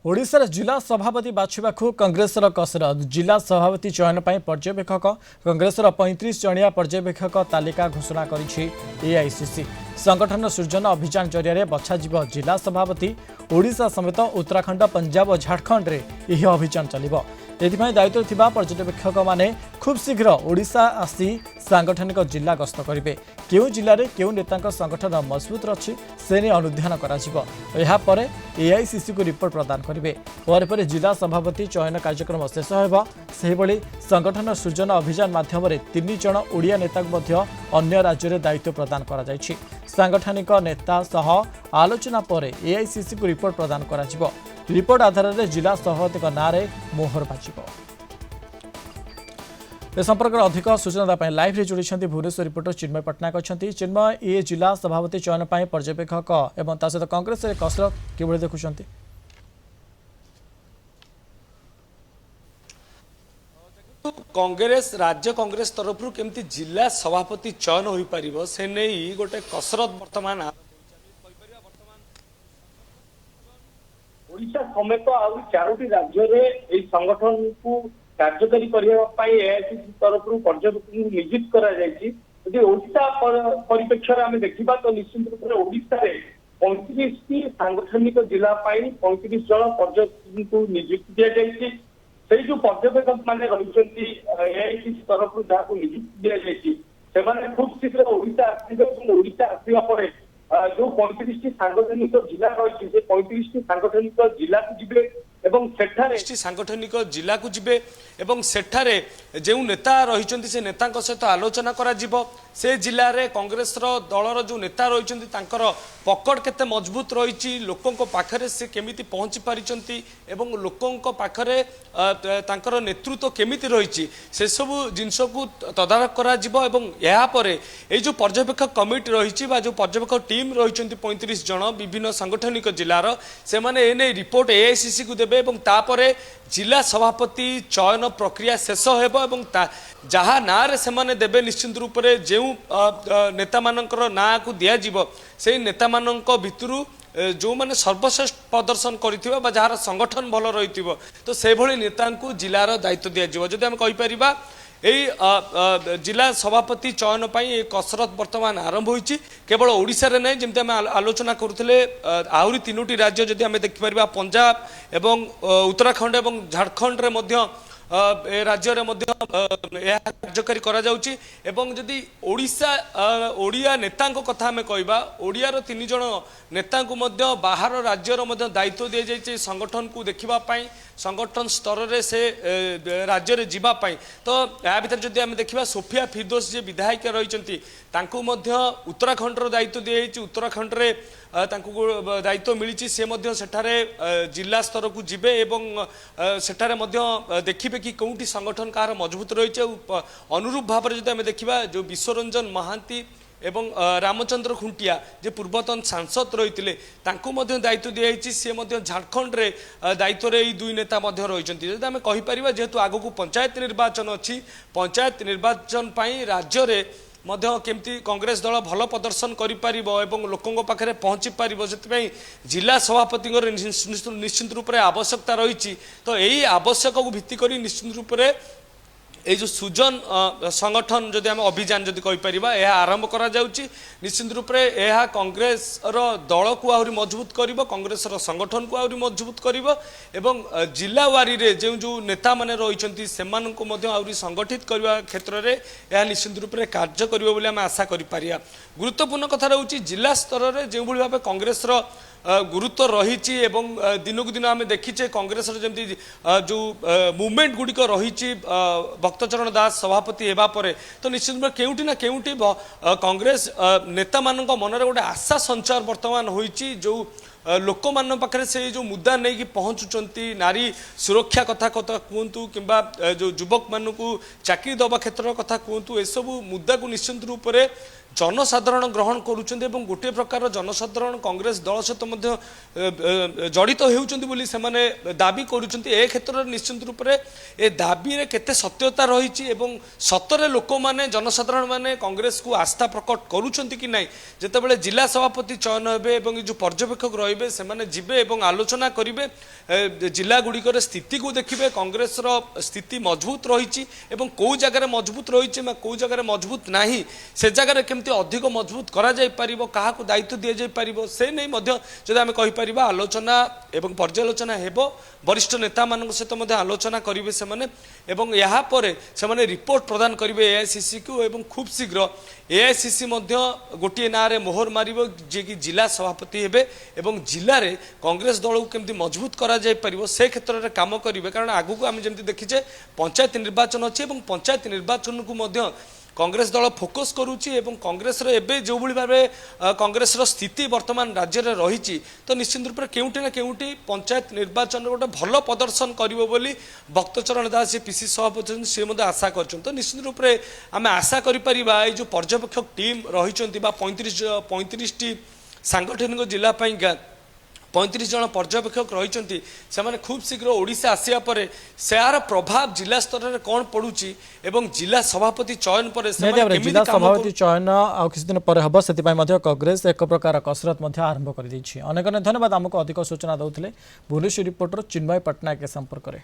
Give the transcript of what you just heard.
ओडिशार जिला सभापति बाछिबाकू कांग्रेसर कसरत जिला सभापति चयन पर पर्यवेक्षक कांग्रेसर 35 जणिया पर्यवेक्षक तालिका घोषणा करिछि एआईसीसी। संगठन सृजन अभियान जरिया बछा जिला सभापति ओडिशा समेत उत्तराखंड पंजाब और झारखंड रे यह अभियान चलिबो। एथिपाई दायित्व थिबा पर्यवेक्षक माने खूब शीघ्र ओडिशा आसी सांगठनिक जिला गस्त करेंगे। केउ जिले में केउ नेता संगठन मजबूत रही से अनुधान कर एआईसीसी को रिपोर्ट प्रदान करेंगे। पर जिला सभापति चयन कार्यक्रम शेष होगा। संगठन सृजन अभियान माध्यम 3 जन ओडिया नेता अन्य राज्य में दायित्व प्रदान कर सांगठनिक नेता सह आलोचना पर एआईसीसी को रिपोर्ट प्रदान कर रिपोर्ट आधार में जिला सभापति नाँ मोहर बाजिब। ए संपर्क में अधिक सूचना लाइव जोड़ी भुवनेश्वर रिपोर्टर चिन्मय पट्टनायक अच्छा। चिन्मय, ये जिला सभापति चयन पर पर्यवेक्षक और सहित कांग्रेस कसरत किभली देखुंट? कांग्रेस राज्य कांग्रेस तरफ केमती जिला सभापति चयन हो पार से नहीं गोटे कसरत वर्तमान ओडिशा समेत आउ 4टी राज्य में संगठन को कार्यकारी करने एआईसीसी तरफ पर्यवेक्षक नियुक्त कर ओडिशा परिप्रेक्षी आम देखा तो निश्चित रूप से ओडिशा 35 सांगठनिक जिला 35 जन पर्यवेक्षक को नियुक्ति दि जाए। से जो पर्यवेक्षक मैंने रही एआईसीसी तरफ जहाँ नियुक्ति दि जाए खूब शीघ्र ओडिशा आसवा जो 35 सांगठनिक जिला रही 35 सांगठनिक जिला को जीवे सांगठनिक जिला को जीवे एवं सेठारे जो नेता रही से नेता सहित आलोचना करा से जिले में कांग्रेस दलर जो नेता रही पकड़ केते मजबूत रही लोकों पाखरे से केमिति पहुंची पारिचंती एवं लोकों पाखरे तांकर नेतृत्व केमिति रही से सब जिनस को तदारख करा एवं यहाँ पर ये जो पर्यवेक्षक कमिटी रही जो पर्यवेक्षक टीम रही 35 जन विभिन्न सांगठनिक जिलार से माने रिपोर्ट एआईसीसी को देबे एवं तापरे जिला सभापति चयन प्रक्रिया शेष होबो जहाँ ना से माने देबे निश्चित रूप से जो नेता मानकर ना को दिया जीवो से नेता मानक भितरु जो माने सर्वश्रेष्ठ प्रदर्शन करिथिबा बा जहार संगठन भल रहिथिबो तो से भली नेता को जिलार दायित्व दिया जीवो। जदि हम कहि परिबा यही जिला सभापति चयन पर कसरत वर्तमान आरंभ होइछि। केवल ओडिशा रे नै जेमते हम आलोचना करुथिले आहुरी 3टी राज्य जदि हम देखिपारिबा पंजाब एवं उत्तराखंड एवं झारखंड रे मध्य राज्य रे मध्य कार्यकारी करा जाउछि एवं जदि ओडिशा ओडिया नेतांको कथा हमें कहबा ओडिया रो 3 जण नेता को मध्य बाहर राज्य रो मध्य दायित्व दिया जाइछि संगठन को देखिबा पई संगठन स्तर रे से राज्य रे जीवा पई तो या भीतर जदि हम देखिबा सोफिया फिरदौस जे विधायक रहिचंती तांको मध्य उत्तराखंड रो दायित्व दिया जाइछि। उत्तराखंड रे तांको दायित्व मिली से मध्य सेठारे जिला स्तर को जीवे एवं सेठारे मध्य देखिबे कि कोउठी संगठन कार मजबूत रही अनुरूप भाव में जब देखा जो विश्वरंजन महांती एवं रामचंद्र खुंटिया जे पूर्वतन सांसद रही दायित्व दिखाई सी झारखंड रे दायित्व रे दुई नेता रही आम कहीपर जेहेतु आग को पंचायत निर्वाचन अच्छी पंचायत निर्वाचन राज्य रे मध्य केमती कांग्रेस दल भल प्रदर्शन करिपारिबो एवं लोकों पाखे पहुँची पारिबो से जिला सभापति निश्चित रूप से आवश्यकता रही तो यही आवश्यक को भित्ति करी निश्चित रूप से ये जो सुजन संगठन जदि आम अभियान जदि कहीपर यह आरंभ करा जाउची निश्चित रूप से यह कांग्रेस दल को आहरी मजबूत करिबो कांग्रेस संगठन को आहरी मजबूत करिबो एवं जिला वारी रे जो जो नेता माने रहिचंती सेमान को मध्य आहरी संगठित करबा क्षेत्र रे यह निश्चित रूप से कार्य करिबो बोली आम आशा करि पारिया। गुरुत्वपूर्ण कथा रहउची जिला स्तर रे जो भली भाबे कांग्रेस गुरुत्व रही दिनकू दिन आम देखीचे कांग्रेस जमी जो मुवमेंट गुड़िक रही भक्तचरण दास सभापति होगापर तो निश्चित रूप केउटी ना केउटी कांग्रेस नेता मान मनरे गोटे आशा संचार वर्तमान होइची जो लोक मान पाखे से जो मुद्दा नहीं कि पहुँचुंट नारी सुरक्षा कथा कथा कहतु कि जो युवक मानू चाकरी दबा क्षेत्र कथा कहतु एसबू मुद्दा को निश्चित रूप से जनसाधारण ग्रहण करुँच गोटे प्रकार जनसाधारण कांग्रेस दल सहित जड़ित होती से दाबी करुँच ए क्षेत्र में निश्चित रूप से ए दाबी केते सत्यता रही सतरे लोक मैंने जनसाधारण मैंने कांग्रेस को आस्था प्रकट करुँच कि ना जिते जिला सभापति चयन हे जो पर्यवेक्षक रे से जीवे आलोचना करेंगे जिला गुड़िकर स्थिति को देखिए कांग्रेस स्थिति मजबूत रही कौ जगह मजबूत रही कौ जगह मजबूत ना से जगह केमती अधिक मजबूत करा जाई परिबो काहाकू दायित्व दिया जाई परिबो से नहीं मध्य जदि आमे कहि परिबा आलोचना एवं पर्यालोचना हेबो वरिष्ठ नेता मान सहित मध्य आलोचना करिवे से माने एवं यहाँ पर से माने रिपोर्ट प्रदान करिवे एआईसीसी को एवं खूब शीघ्र एआईसीसी मध्य गोटे ना रे मोहर मारिबो जे कि जिला सभापति हेबे एवं जिले में कांग्रेस दल को केमती मजबूत करा जाई परिबो से क्षेत्र में काम करिवे कारण आगु को आमे जेमती देखिचे पंचायत निर्वाचन अछि एवं पंचायत निर्वाचन को मध्य कांग्रेस दल फोकस करुच्ची एवं कांग्रेस एबे जो भाव कांग्रेस स्थिति वर्तमान राज्य में रही तो निश्चित रूप से केउटी ना केउटी पंचायत निर्वाचन गोटे भल प्रदर्शन करिवो बोली भक्तचरण दास जी पीसी सभापति सी आशा कर तो निश्चित रूप से आम आशा करिपरिबा जो पर्यवेक्षक टीम रही 35 सांगठनिक जिला 35 जन पर्यवेक्षक रही से खूब शीघ्र ओडिशा आसिया पर यार प्रभाव जिला स्तर में कौन पड़ुची एवं जिला सभापति चयन पर जिला सभापति चयन आ किसी दिन पर हम से कांग्रेस एक प्रकार कसरत आरंभ कर अनेक धन्यवाद आमको अधिक सूचना दौले भुवनेश्वर रिपोर्टर चिन्मय पट्टनायक संपर्क में।